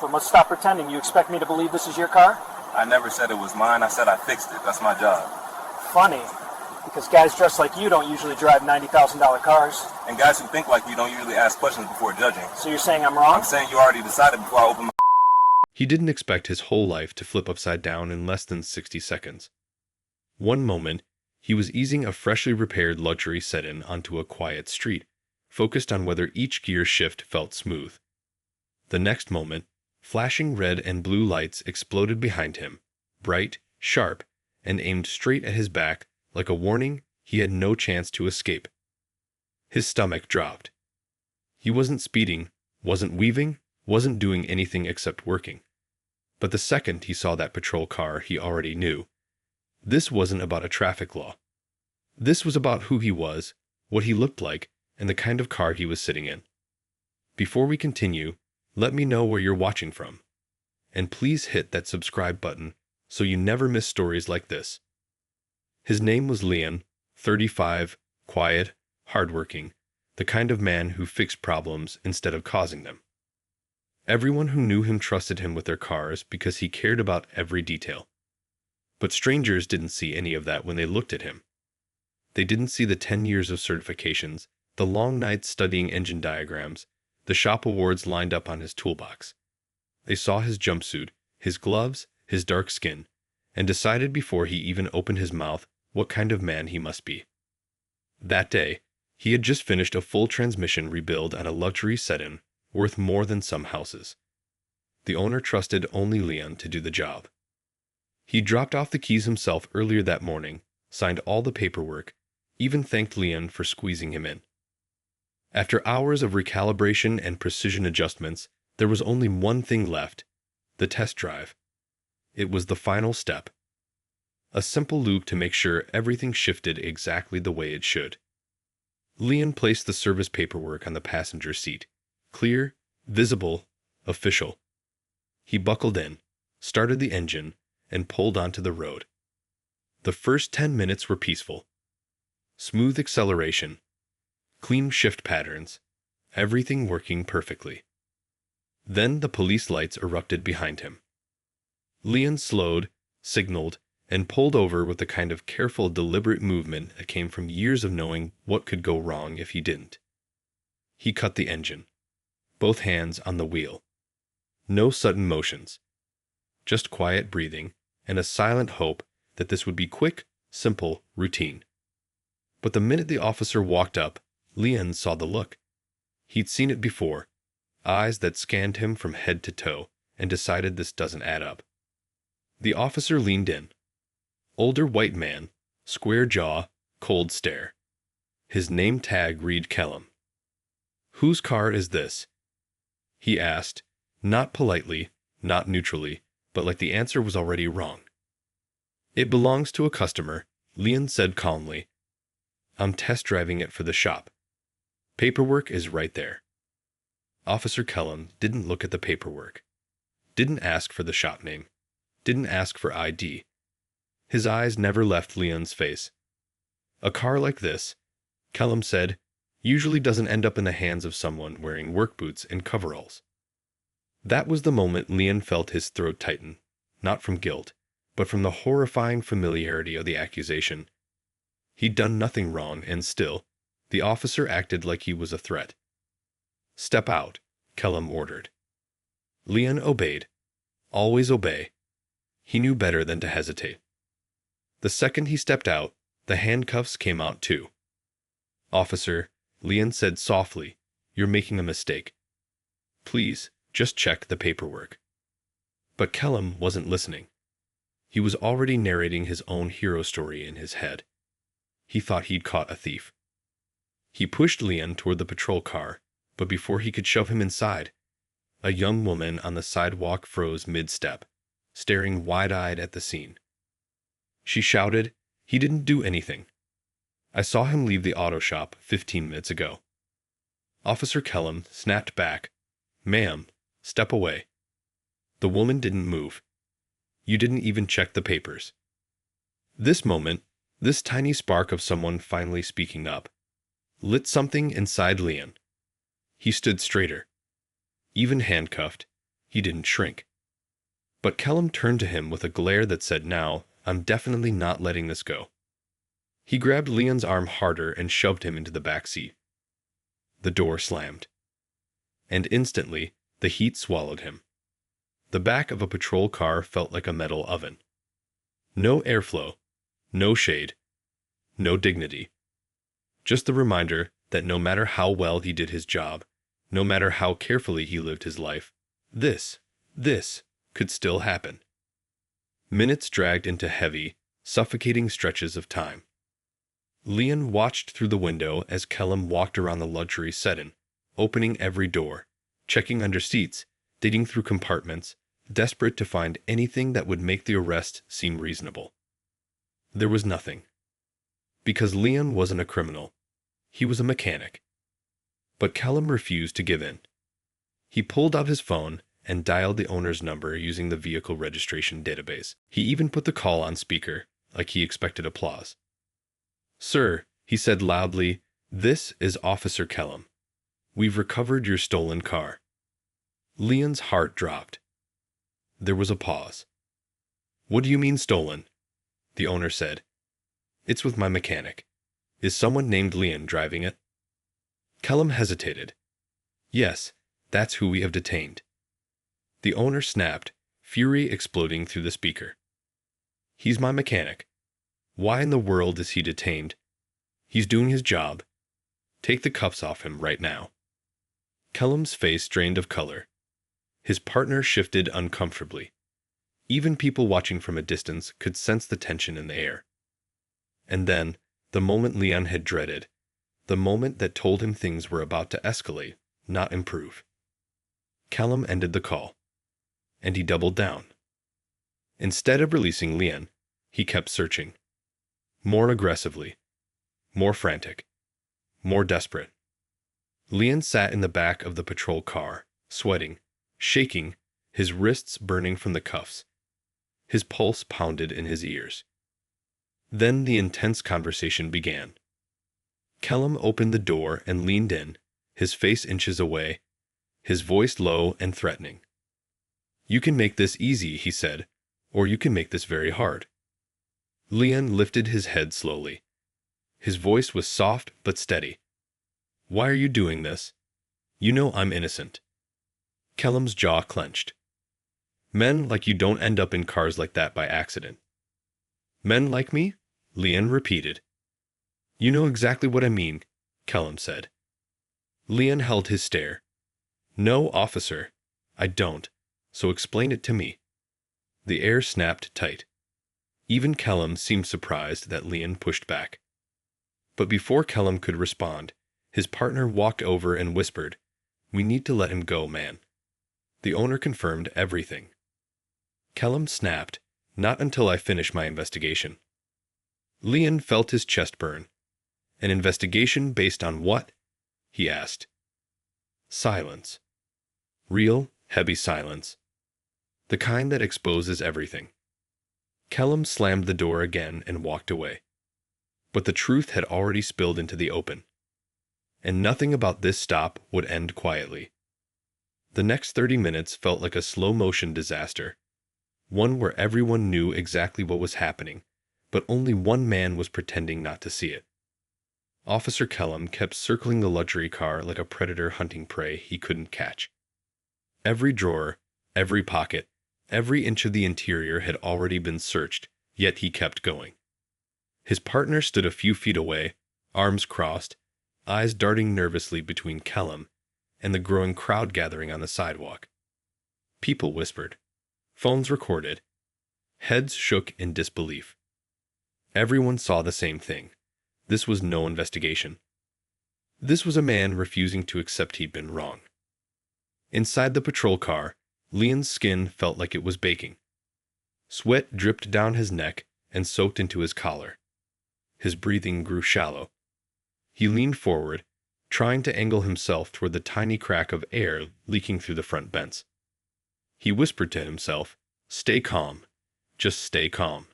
But let's stop pretending. You expect me to believe this is your car? I never said it was mine. I said I fixed it. That's my job. Funny, because guys dressed like you don't usually drive $90,000 cars. And guys who think like you don't usually ask questions before judging. So you're saying I'm wrong? I'm saying you already decided before I open my... He didn't expect his whole life to flip upside down in less than 60 seconds. One moment, he was easing a freshly repaired luxury sedan onto a quiet street, focused on whether each gear shift felt smooth. The next moment, flashing red and blue lights exploded behind him, bright, sharp, and aimed straight at his back like a warning he had no chance to escape. His stomach dropped. He wasn't speeding, wasn't weaving, wasn't doing anything except working. But the second he saw that patrol car, he already knew. This wasn't about a traffic law. This was about who he was, what he looked like, and the kind of car he was sitting in. Before we continue, let me know where you're watching from. And please hit that subscribe button so you never miss stories like this. His name was Leon, 35, quiet, hardworking, the kind of man who fixed problems instead of causing them. Everyone who knew him trusted him with their cars because he cared about every detail. But strangers didn't see any of that when they looked at him. They didn't see the 10 years of certifications, the long nights studying engine diagrams, the shop awards lined up on his toolbox. They saw his jumpsuit, his gloves, his dark skin, and decided before he even opened his mouth what kind of man he must be. That day, he had just finished a full transmission rebuild on a luxury sedan worth more than some houses. The owner trusted only Leon to do the job. He dropped off the keys himself earlier that morning, signed all the paperwork, even thanked Leon for squeezing him in. After hours of recalibration and precision adjustments, there was only one thing left: the test drive. It was the final step. A simple loop to make sure everything shifted exactly the way it should. Leon placed the service paperwork on the passenger seat. Clear, visible, official. He buckled in, started the engine, and pulled onto the road. The first 10 minutes were peaceful. Smooth acceleration, clean shift patterns, everything working perfectly. Then the police lights erupted behind him. Leon slowed, signaled, and pulled over with the kind of careful, deliberate movement that came from years of knowing what could go wrong if he didn't. He cut the engine, both hands on the wheel. No sudden motions, just quiet breathing and a silent hope that this would be quick, simple, routine. But the minute the officer walked up, Leon saw the look. He'd seen it before, eyes that scanned him from head to toe, and decided this doesn't add up. The officer leaned in. Older white man, square jaw, cold stare. His name tag read Kellum. "Whose car is this?" he asked, not politely, not neutrally, but like the answer was already wrong. "It belongs to a customer," Leon said calmly. "I'm test driving it for the shop. Paperwork is right there." Officer Kellum didn't look at the paperwork, didn't ask for the shop name, didn't ask for ID. His eyes never left Leon's face. "A car like this," Kellum said, "usually doesn't end up in the hands of someone wearing work boots and coveralls." That was the moment Leon felt his throat tighten, not from guilt, but from the horrifying familiarity of the accusation. He'd done nothing wrong, and still, the officer acted like he was a threat. "Step out," Kellum ordered. Leon obeyed. Always obey. He knew better than to hesitate. The second he stepped out, the handcuffs came out too. "Officer," Leon said softly, "you're making a mistake. Please, just check the paperwork." But Kellum wasn't listening. He was already narrating his own hero story in his head. He thought he'd caught a thief. He pushed Leon toward the patrol car, but before he could shove him inside, a young woman on the sidewalk froze mid-step, staring wide-eyed at the scene. She shouted, "He didn't do anything. I saw him leave the auto shop 15 minutes ago." Officer Kellum snapped back, "Ma'am, step away." The woman didn't move. "You didn't even check the papers." This moment, this tiny spark of someone finally speaking up, lit something inside Leon. He stood straighter. Even handcuffed, He didn't shrink. But Kellum turned to him with a glare that said, "Now, I'm definitely not letting this go." He grabbed Leon's arm harder and shoved him into the back seat. The door slammed. And instantly, the heat swallowed him. The back of a patrol car felt like a metal oven. No airflow, no shade, no dignity. Just the reminder that no matter how well he did his job, no matter how carefully he lived his life, this could still happen. Minutes dragged into heavy, suffocating stretches of time. Leon watched through the window as Kellum walked around the luxury sedan, opening every door, checking under seats, digging through compartments, desperate to find anything that would make the arrest seem reasonable. There was nothing. Because Leon wasn't a criminal. He was a mechanic. But Kellum refused to give in. He pulled out his phone and dialed the owner's number using the vehicle registration database. He even put the call on speaker, like he expected applause. "Sir," he said loudly, "this is Officer Kellum. We've recovered your stolen car." Leon's heart dropped. There was a pause. "What do you mean stolen?" the owner said. "It's with my mechanic. Is someone named Leon driving it?" Kellum hesitated. "Yes, that's who we have detained." The owner snapped, fury exploding through the speaker. "He's my mechanic. Why in the world is he detained? He's doing his job. Take the cuffs off him right now." Kellum's face drained of color. His partner shifted uncomfortably. Even people watching from a distance could sense the tension in the air. And then, the moment Leon had dreaded, the moment that told him things were about to escalate, not improve. Kellum ended the call. And he doubled down. Instead of releasing Leon, he kept searching. More aggressively. More frantic. More desperate. Leon sat in the back of the patrol car, sweating, shaking, his wrists burning from the cuffs. His pulse pounded in his ears. Then the intense conversation began. Kellum opened the door and leaned in, his face inches away, his voice low and threatening. "You can make this easy," he said, "or you can make this very hard." Leon lifted his head slowly. His voice was soft but steady. "Why are you doing this? You know I'm innocent." Kellum's jaw clenched. "Men like you don't end up in cars like that by accident." "Men like me?" Leon repeated. "You know exactly what I mean," Kellum said. Leon held his stare. "No, officer, I don't, so explain it to me." The air snapped tight. Even Kellum seemed surprised that Leon pushed back. But before Kellum could respond, his partner walked over and whispered, "We need to let him go, man." The owner confirmed everything. Kellum snapped, "Not until I finish my investigation." Leon felt his chest burn. "An investigation based on what?" he asked. Silence. Real, heavy silence. The kind that exposes everything. Kellum slammed the door again and walked away. But the truth had already spilled into the open. And nothing about this stop would end quietly. The next 30 minutes felt like a slow-motion disaster. One where everyone knew exactly what was happening, but only one man was pretending not to see it. Officer Kellum kept circling the luxury car like a predator hunting prey he couldn't catch. Every drawer, every pocket, every inch of the interior had already been searched, yet he kept going. His partner stood a few feet away, arms crossed, eyes darting nervously between Kellum and the growing crowd gathering on the sidewalk. People whispered. Phones recorded. Heads shook in disbelief. Everyone saw the same thing. This was no investigation. This was a man refusing to accept he'd been wrong. Inside the patrol car, Leon's skin felt like it was baking. Sweat dripped down his neck and soaked into his collar. His breathing grew shallow. He leaned forward, trying to angle himself toward the tiny crack of air leaking through the front vents. He whispered to himself, "Stay calm. Just stay calm."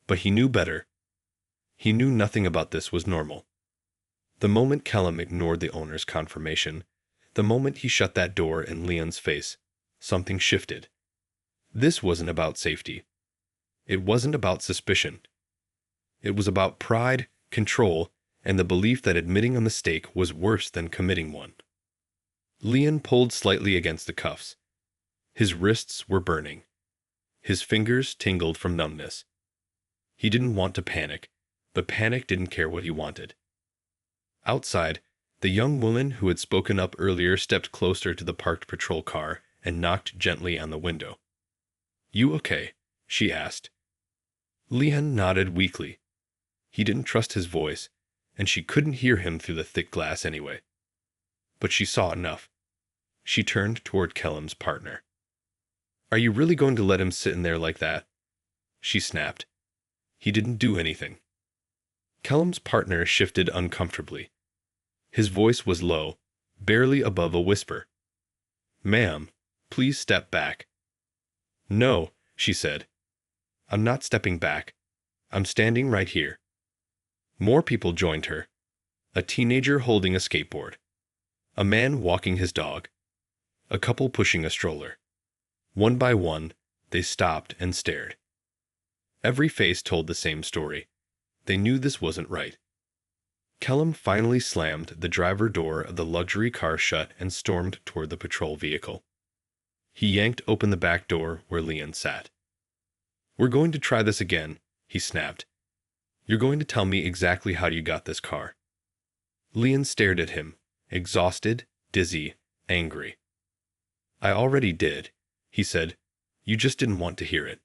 But he knew better. He knew nothing about this was normal. The moment Kellum ignored the owner's confirmation, the moment he shut that door in Leon's face, something shifted. This wasn't about safety. It wasn't about suspicion. It was about pride, control, and the belief that admitting a mistake was worse than committing one. Leon pulled slightly against the cuffs. His wrists were burning. His fingers tingled from numbness. He didn't want to panic, but panic didn't care what he wanted. Outside, the young woman who had spoken up earlier stepped closer to the parked patrol car and knocked gently on the window. "You okay?" she asked. Leon nodded weakly. He didn't trust his voice, and she couldn't hear him through the thick glass anyway. But she saw enough. She turned toward Kellum's partner. "Are you really going to let him sit in there like that?" she snapped. "He didn't do anything." Kellum's partner shifted uncomfortably. His voice was low, barely above a whisper. "Ma'am, please step back." "No," she said. "I'm not stepping back. I'm standing right here." More people joined her. A teenager holding a skateboard. A man walking his dog. A couple pushing a stroller. One by one, they stopped and stared. Every face told the same story. They knew this wasn't right. Kellum finally slammed the driver door of the luxury car shut and stormed toward the patrol vehicle. He yanked open the back door where Leon sat. "We're going to try this again," he snapped. "You're going to tell me exactly how you got this car." Leon stared at him, exhausted, dizzy, angry. "I already did," he said. "You just didn't want to hear it."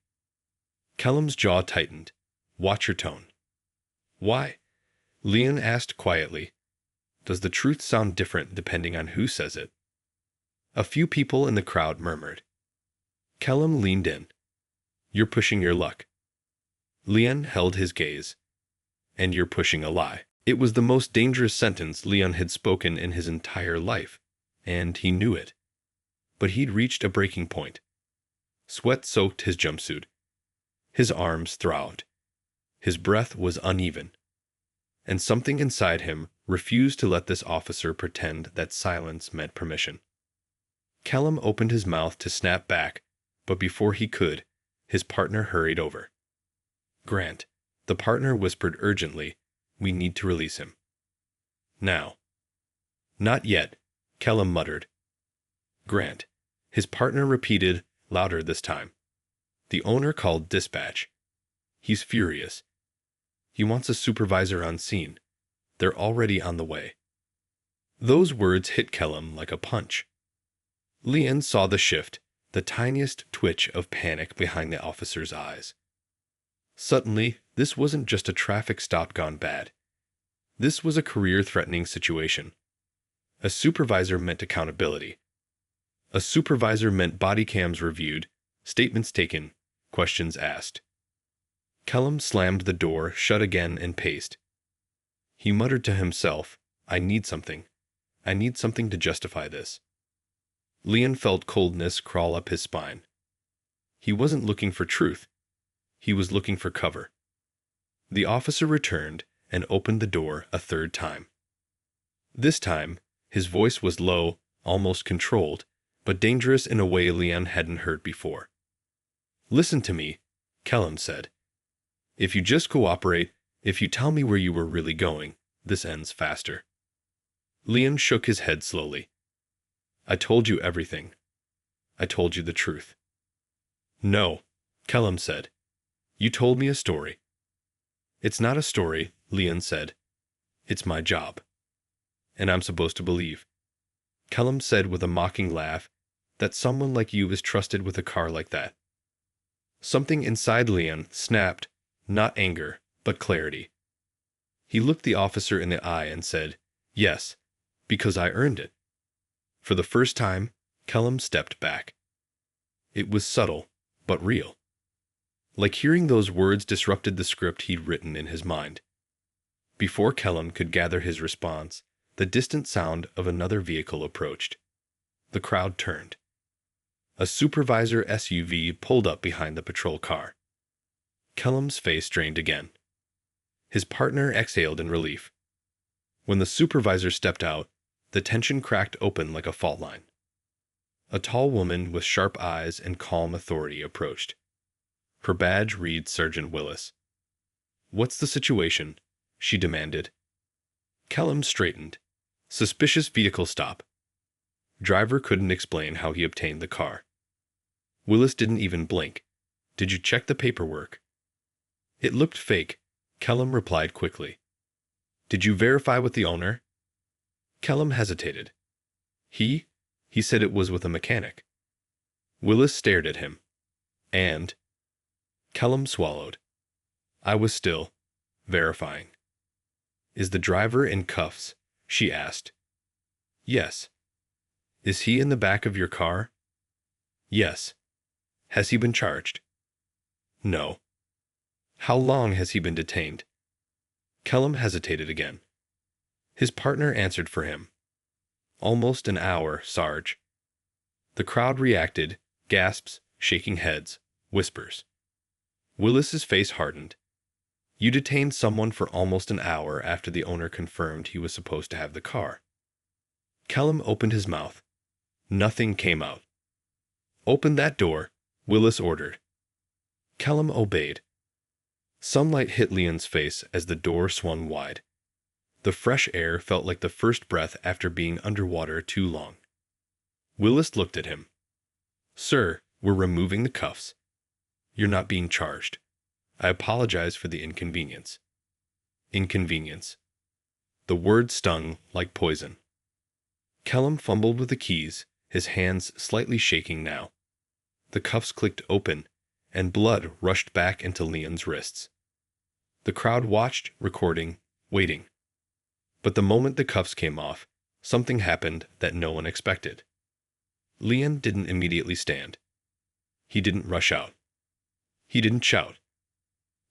Kellum's jaw tightened. "Watch your tone." "Why?" Leon asked quietly. "Does the truth sound different depending on who says it?" A few people in the crowd murmured. Kellum leaned in. "You're pushing your luck." Leon held his gaze. "And you're pushing a lie." It was the most dangerous sentence Leon had spoken in his entire life, and he knew it. But he'd reached a breaking point. Sweat soaked his jumpsuit. His arms throbbed. His breath was uneven. And something inside him refused to let this officer pretend that silence meant permission. Kellum opened his mouth to snap back, but before he could, his partner hurried over. "Grant," the partner whispered urgently, "we need to release him." "Now." "Not yet," Kellum muttered. "Grant," his partner repeated, louder this time. "The owner called dispatch. He's furious. He wants a supervisor on scene. They're already on the way." Those words hit Kellum like a punch. Leon saw the shift, the tiniest twitch of panic behind the officer's eyes. Suddenly, this wasn't just a traffic stop gone bad. This was a career-threatening situation. A supervisor meant accountability. A supervisor meant body cams reviewed, statements taken, questions asked. Kellum slammed the door shut again and paced. He muttered to himself, "I need something. I need something to justify this." Leon felt coldness crawl up his spine. He wasn't looking for truth. He was looking for cover. The officer returned and opened the door a third time. This time, his voice was low, almost controlled, but dangerous in a way Leon hadn't heard before. "Listen to me," Kellum said. "If you just cooperate, if you tell me where you were really going, this ends faster." Leon shook his head slowly. "I told you everything. I told you the truth." "No," Kellum said. "You told me a story." "It's not a story," Leon said. "It's my job. And I'm supposed to believe," Kellum said with a mocking laugh, "that someone like you is trusted with a car like that." Something inside Leon snapped, not anger, but clarity. He looked the officer in the eye and said, "Yes, because I earned it." For the first time, Kellum stepped back. It was subtle, but real. Like hearing those words disrupted the script he'd written in his mind. Before Kellum could gather his response, the distant sound of another vehicle approached. The crowd turned. A Supervisor SUV pulled up behind the patrol car. Kellum's face drained again. His partner exhaled in relief. When the Supervisor stepped out, the tension cracked open like a fault line. A tall woman with sharp eyes and calm authority approached. Her badge read Sergeant Willis. "What's the situation?" she demanded. Kellum straightened. "Suspicious vehicle stop." Driver couldn't explain how he obtained the car. Willis didn't even blink. "Did you check the paperwork?" "It looked fake," Kellum replied quickly. "Did you verify with the owner?" Kellum hesitated. He said it was with a mechanic." Willis stared at him. "And?" Kellum swallowed. "I was still verifying." "Is the driver in cuffs?" she asked. "Yes." "Is he in the back of your car?" "Yes." "Has he been charged?" "No." "How long has he been detained?" Kellum hesitated again. His partner answered for him. "Almost an hour, Sarge." The crowd reacted, gasps, shaking heads, whispers. Willis's face hardened. "You detained someone for almost an hour after the owner confirmed he was supposed to have the car." Kellum opened his mouth. Nothing came out. "Open that door," Willis ordered. Kellum obeyed. Sunlight hit Leon's face as the door swung wide. The fresh air felt like the first breath after being underwater too long. Willis looked at him. "Sir, we're removing the cuffs. You're not being charged. I apologize for the inconvenience." Inconvenience. The word stung like poison. Kellum fumbled with the keys, his hands slightly shaking now. The cuffs clicked open, and blood rushed back into Leon's wrists. The crowd watched, recording, waiting. But the moment the cuffs came off, something happened that no one expected. Leon didn't immediately stand. He didn't rush out. He didn't shout.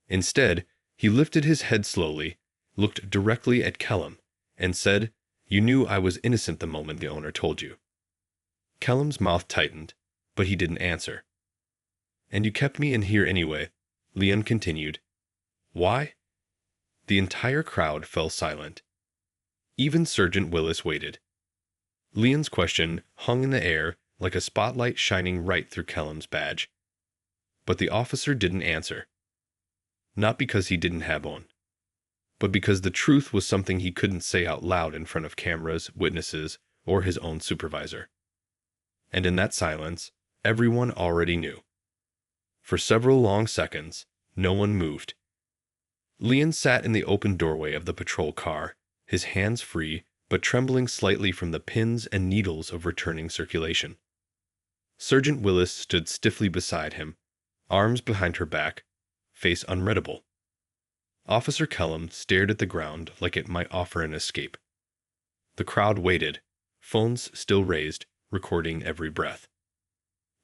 Instead, he lifted his head slowly, looked directly at Kellum, and said, "You knew I was innocent the moment the owner told you." Kellum's mouth tightened, but he didn't answer. "And you kept me in here anyway," Leon continued. "Why?" The entire crowd fell silent. Even Sergeant Willis waited. Leon's question hung in the air like a spotlight shining right through Kellum's badge. But the officer didn't answer. Not because he didn't have one, but because the truth was something he couldn't say out loud in front of cameras, witnesses, or his own supervisor. And in that silence, everyone already knew. For several long seconds, no one moved. Leon sat in the open doorway of the patrol car, his hands free, but trembling slightly from the pins and needles of returning circulation. Sergeant Willis stood stiffly beside him, arms behind her back, face unreadable. Officer Kellum stared at the ground like it might offer an escape. The crowd waited, phones still raised, recording every breath.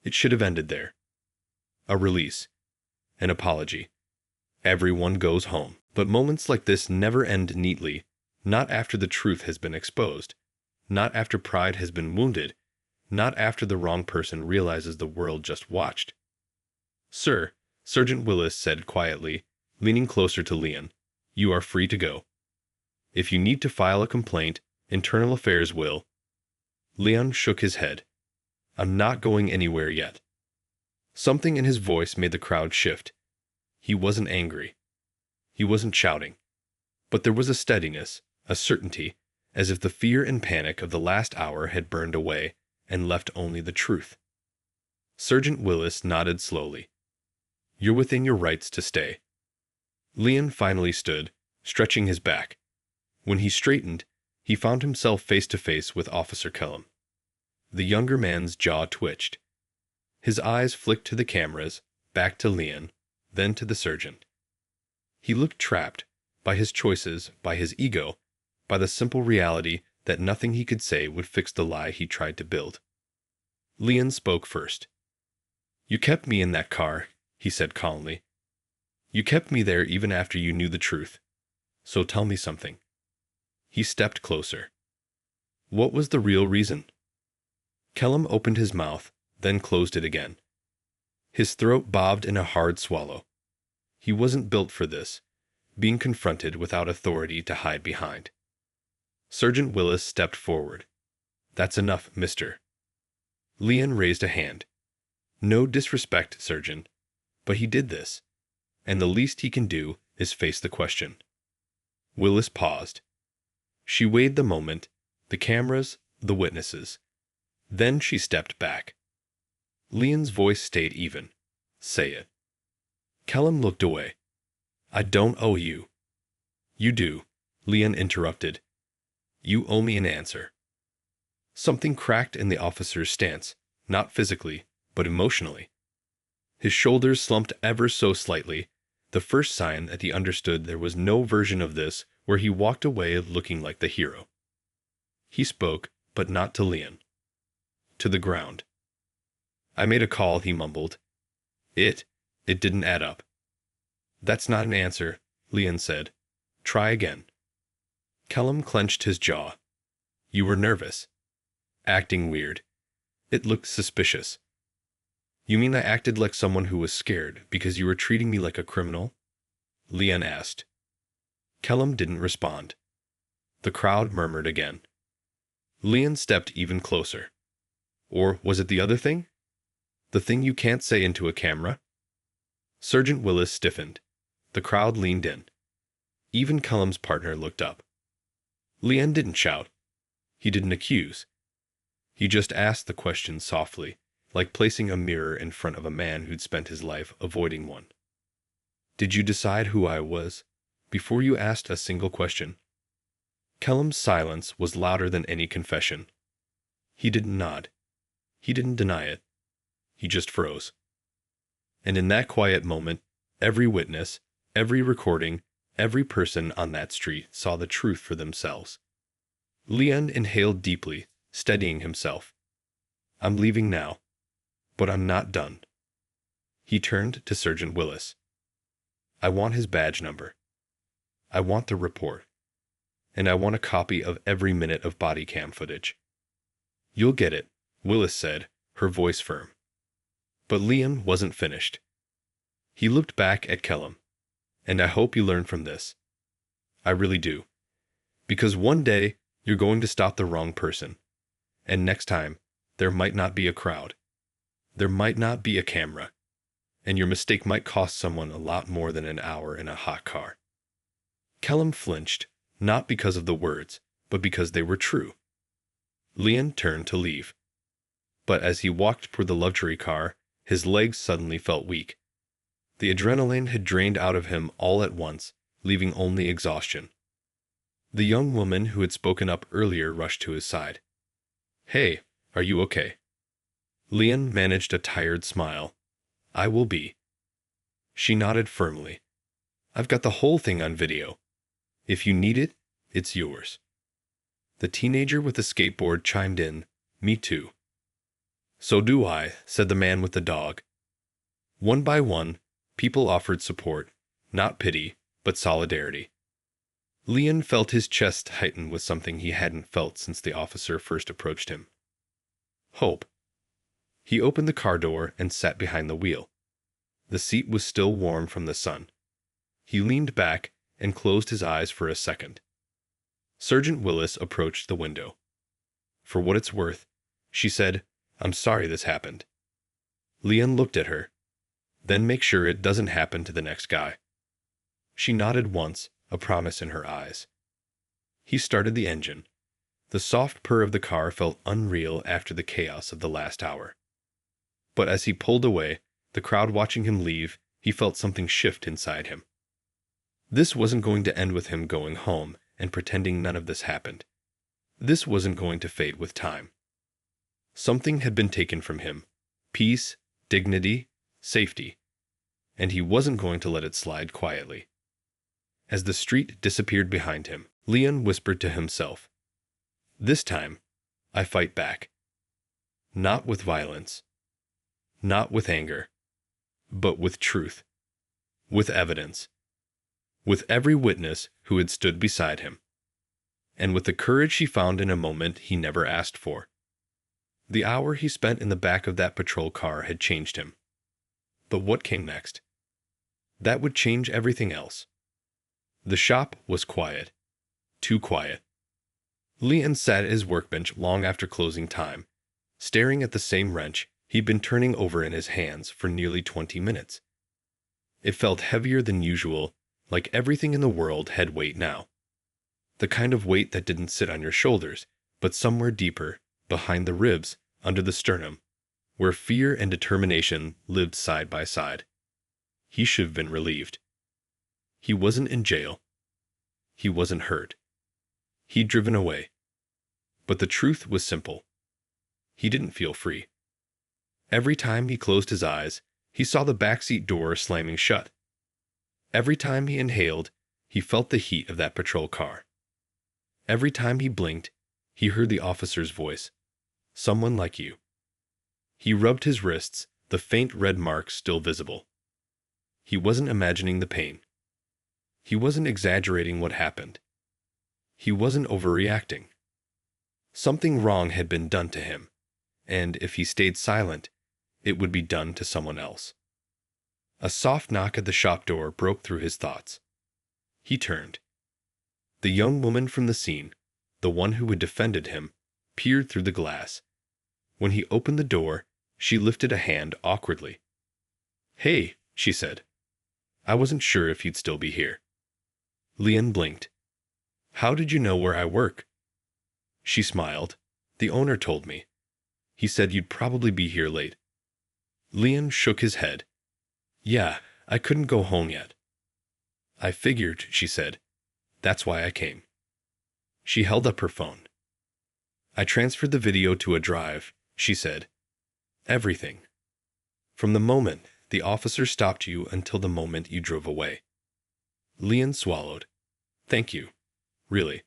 It should have ended there. A release. An apology. Everyone goes home. But moments like this never end neatly, not after the truth has been exposed, not after pride has been wounded, not after the wrong person realizes the world just watched. "Sir," Sergeant Willis said quietly, leaning closer to Leon, "you are free to go. If you need to file a complaint, Internal Affairs will." Leon shook his head. "I'm not going anywhere yet." Something in his voice made the crowd shift. He wasn't angry. He wasn't shouting. But there was a steadiness, a certainty, as if the fear and panic of the last hour had burned away and left only the truth. Sergeant Willis nodded slowly. "You're within your rights to stay." Leon finally stood, stretching his back. When he straightened, he found himself face to face with Officer Kellum. The younger man's jaw twitched. His eyes flicked to the cameras, back to Leon, then to the sergeant. He looked trapped, by his choices, by his ego, by the simple reality that nothing he could say would fix the lie he tried to build. Leon spoke first. "You kept me in that car," he said calmly. "You kept me there even after you knew the truth. So tell me something." He stepped closer. "What was the real reason?" Kellum opened his mouth, then closed it again. His throat bobbed in a hard swallow. He wasn't built for this, being confronted without authority to hide behind. Sergeant Willis stepped forward. "That's enough, mister." Leon raised a hand. No disrespect, Sergeant, but he did this, and the least he can do is face the question. Willis paused. She weighed the moment, the cameras, the witnesses. Then she stepped back. Leon's voice stayed even. Say it. Kellum looked away. I don't owe you. You do, Leon interrupted. You owe me an answer. Something cracked in the officer's stance, not physically, but emotionally. His shoulders slumped ever so slightly, the first sign that he understood there was no version of this where he walked away looking like the hero. He spoke, but not to Leon. To the ground. I made a call, he mumbled. It didn't add up. That's not an answer, Leon said. Try again. Kellum clenched his jaw. You were nervous. Acting weird. It looked suspicious. You mean I acted like someone who was scared because you were treating me like a criminal? Leon asked. Kellum didn't respond. The crowd murmured again. Leon stepped even closer. Or was it the other thing? The thing you can't say into a camera? Sergeant Willis stiffened. The crowd leaned in. Even Kellum's partner looked up. Leon didn't shout. He didn't accuse. He just asked the question softly, like placing a mirror in front of a man who'd spent his life avoiding one. Did you decide who I was before you asked a single question? Kellum's silence was louder than any confession. He didn't nod. He didn't deny it. He just froze. And in that quiet moment, every witness, every recording, every person on that street saw the truth for themselves. Leon inhaled deeply, steadying himself. I'm leaving now, but I'm not done. He turned to Sergeant Willis. I want his badge number. I want the report. And I want a copy of every minute of Bodycam footage. You'll get it, Willis said, her voice firm. But Leon wasn't finished. He looked back at Kellum. And I hope you learn from this. I really do. Because one day, you're going to stop the wrong person. And next time, there might not be a crowd. There might not be a camera. And your mistake might cost someone a lot more than an hour in a hot car. Kellum flinched, not because of the words, but because they were true. Leon turned to leave. But as he walked toward the luxury car, his legs suddenly felt weak. The adrenaline had drained out of him all at once, leaving only exhaustion. The young woman who had spoken up earlier rushed to his side. Hey, are you okay? Leon managed a tired smile. I will be. She nodded firmly. I've got the whole thing on video. If you need it, it's yours. The teenager with the skateboard chimed in, Me too. So do I, said the man with the dog. One by one, people offered support, not pity, but solidarity. Leon felt his chest tighten with something he hadn't felt since the officer first approached him. Hope. He opened the car door and sat behind the wheel. The seat was still warm from the sun. He leaned back and closed his eyes for a second. Sergeant Willis approached the window. For what it's worth, she said, I'm sorry this happened. Leon looked at her. Then make sure it doesn't happen to the next guy. She nodded once, a promise in her eyes. He started the engine. The soft purr of the car felt unreal after the chaos of the last hour. But as he pulled away, the crowd watching him leave, he felt something shift inside him. This wasn't going to end with him going home and pretending none of this happened. This wasn't going to fade with time. Something had been taken from him. Peace, dignity, safety. And he wasn't going to let it slide quietly. As the street disappeared behind him, Leon whispered to himself, This time, I fight back. Not with violence. Not with anger. But with truth. With evidence. With every witness who had stood beside him. And with the courage he found in a moment he never asked for. The hour he spent in the back of that patrol car had changed him. But what came next? That would change everything else. The shop was quiet. Too quiet. Leon sat at his workbench long after closing time, staring at the same wrench he'd been turning over in his hands for nearly 20 minutes. It felt heavier than usual, like everything in the world had weight now. The kind of weight that didn't sit on your shoulders, but somewhere deeper, behind the ribs, under the sternum, where fear and determination lived side by side. He should have been relieved. He wasn't in jail. He wasn't hurt. He'd driven away. But the truth was simple. He didn't feel free. Every time he closed his eyes, he saw the backseat door slamming shut. Every time he inhaled, he felt the heat of that patrol car. Every time he blinked, he heard the officer's voice. Someone like you. He rubbed his wrists, the faint red marks still visible. He wasn't imagining the pain. He wasn't exaggerating what happened. He wasn't overreacting. Something wrong had been done to him, and if he stayed silent, it would be done to someone else. A soft knock at the shop door broke through his thoughts. He turned. The young woman from the scene, the one who had defended him, peered through the glass. When he opened the door, she lifted a hand awkwardly. "Hey," she said. "I wasn't sure if you'd still be here." Leon blinked. "How did you know where I work?" She smiled. "The owner told me. He said you'd probably be here late." Leon shook his head. "Yeah, I couldn't go home yet." "I figured," she said. "That's why I came." She held up her phone. "I transferred the video to a drive," she said. "Everything. From the moment the officer stopped you until the moment you drove away." Leon swallowed. "Thank you. Really."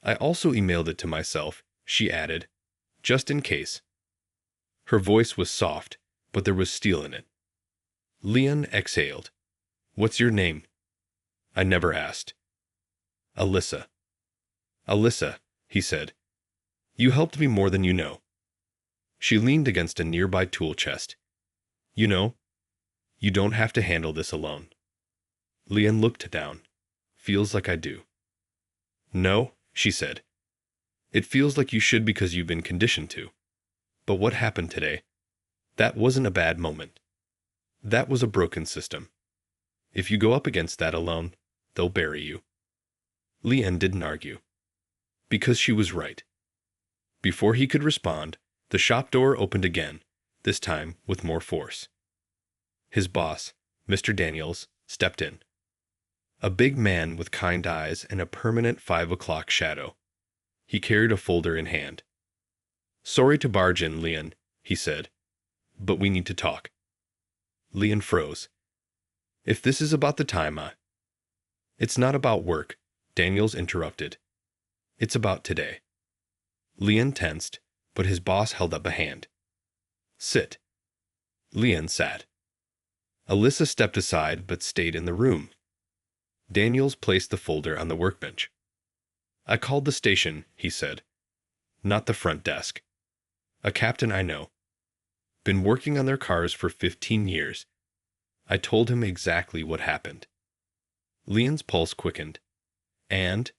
"I also emailed it to myself," she added, "just in case." Her voice was soft, but there was steel in it. Leon exhaled. "What's your name?" "I never asked." "Alyssa." "Alyssa," he said. "You helped me more than you know." She leaned against a nearby tool chest. "You know, you don't have to handle this alone." Leon looked down. "Feels like I do." "No," she said. "It feels like you should because you've been conditioned to. But what happened today? That wasn't a bad moment. That was a broken system. If you go up against that alone, they'll bury you." Leon didn't argue. Because she was right. Before he could respond, the shop door opened again, this time with more force. His boss, Mr. Daniels, stepped in. A big man with kind eyes and a permanent 5 o'clock shadow. He carried a folder in hand. "Sorry to barge in, Leon," he said, "but we need to talk." Leon froze. "If this is about the time It's not about work," Daniels interrupted. "It's about today." Leon tensed, but his boss held up a hand. "Sit." Leon sat. Alyssa stepped aside but stayed in the room. Daniels placed the folder on the workbench. "I called the station," he said. "Not the front desk. A captain I know. Been working on their cars for 15 years. I told him exactly what happened." Leon's pulse quickened. And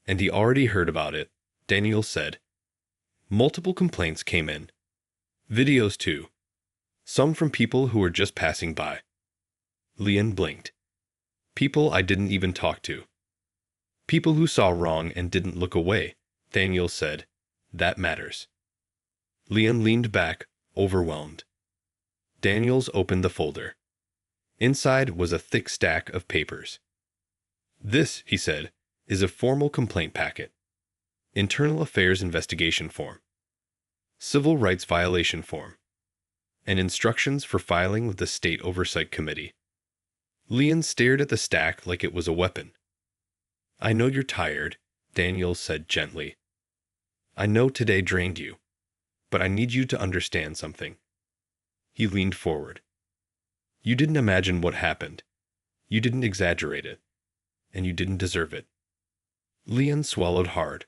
he already heard about it, Daniels said. "Multiple complaints came in. Videos too. Some from people who were just passing by." Leon blinked. "People I didn't even talk to." "People who saw wrong and didn't look away," Daniels said. "That matters." Leon leaned back, overwhelmed. Daniels opened the folder. Inside was a thick stack of papers. "This," he said, "is a formal complaint packet. Internal Affairs Investigation Form. Civil Rights Violation Form. And instructions for filing with the State Oversight Committee." Leon stared at the stack like it was a weapon. "I know you're tired," Daniels said gently. "I know today drained you. But I need you to understand something." He leaned forward. "You didn't imagine what happened. You didn't exaggerate it. And you didn't deserve it." Leon swallowed hard.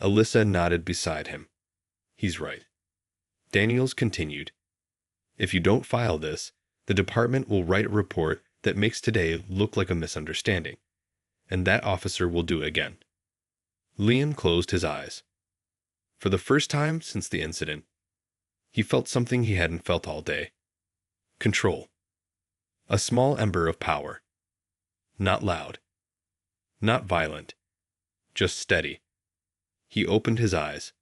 Alyssa nodded beside him. "He's right." Daniels continued. "If you don't file this, the department will write a report that makes today look like a misunderstanding. And that officer will do it again." Leon closed his eyes. For the first time since the incident, he felt something he hadn't felt all day. Control. A small ember of power. Not loud. Not violent. Just steady. He opened his eyes.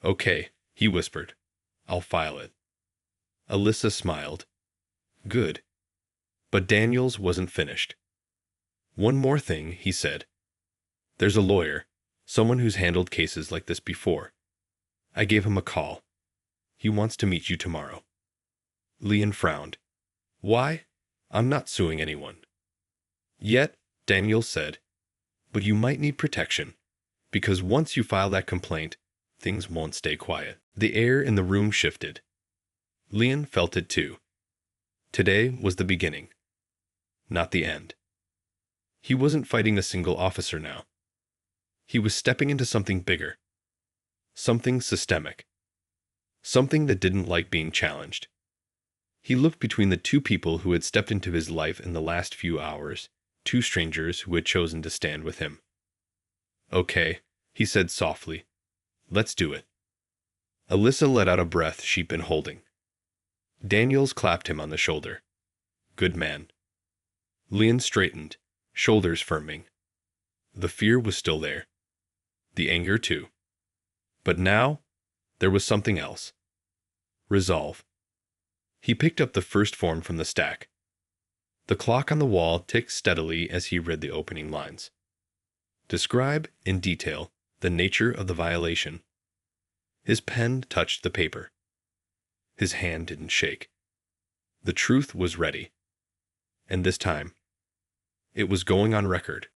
"Okay," he whispered. "I'll file it." Alyssa smiled. "Good." But Daniels wasn't finished. "One more thing," he said. "There's a lawyer, someone who's handled cases like this before. I gave him a call. He wants to meet you tomorrow." Leon frowned. "Why? I'm not suing anyone." "Yet," Daniels said, "but you might need protection, because once you file that complaint, things won't stay quiet." The air in the room shifted. Leon felt it too. Today was the beginning, not the end. He wasn't fighting a single officer now. He was stepping into something bigger, something systemic, something that didn't like being challenged. He looked between the two people who had stepped into his life in the last few hours, two strangers who had chosen to stand with him. "Okay," he said softly. "Let's do it." Alyssa let out a breath she'd been holding. Daniels clapped him on the shoulder. "Good man." Leon straightened, shoulders firming. The fear was still there. The anger too. But now, there was something else. Resolve. He picked up the first form from the stack. The clock on the wall ticked steadily as he read the opening lines. Describe, in detail, the nature of the violation. His pen touched the paper. His hand didn't shake. The truth was ready. And this time, it was going on record.